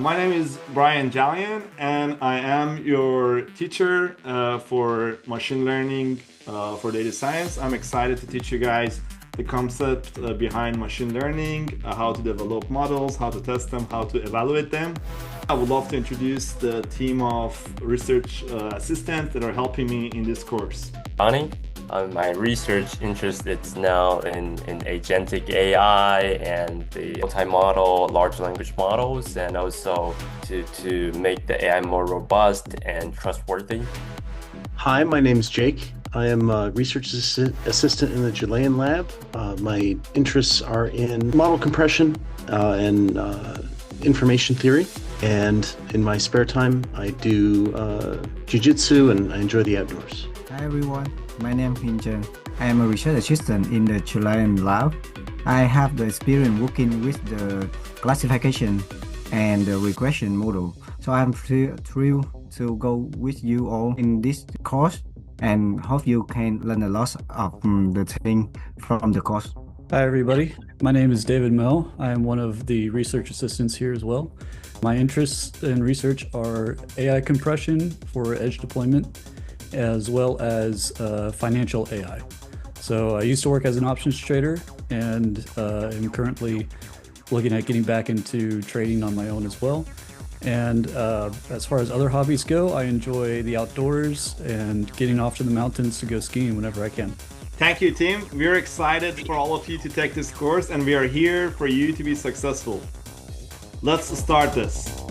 My name is Brian Jalian, and I am your teacher for machine learning for data science. I'm excited to teach you guys the concept behind machine learning, how to develop models, how to test them, how to evaluate them. I would love to introduce the team of research assistants that are helping me in this course. Johnny. My research interest is now in agentic AI and the multimodal large language models, and also to make the AI more robust and trustworthy. Hi, my name is Jake. I am a research assistant in the Chilean lab. My interests are in model compression and information theory. And in my spare time, I do jiu-jitsu and I enjoy the outdoors. Hi everyone, my name is Hinjan. I am a research assistant in the Chilean lab. I have the experience working with the classification and the regression model. So I'm thrilled to go with you all in this course and hope you can learn a lot of the thing from the course. Hi everybody, my name is David Mell. I am one of the research assistants here as well. My interests in research are AI compression for edge deployment, as well as financial AI. So I used to work as an options trader and am currently looking at getting back into trading on my own as well. And as far as other hobbies go, I enjoy the outdoors and getting off to the mountains to go skiing whenever I can. Thank you, team. We're excited for all of you to take this course, and we are here for you to be successful. Let's start this.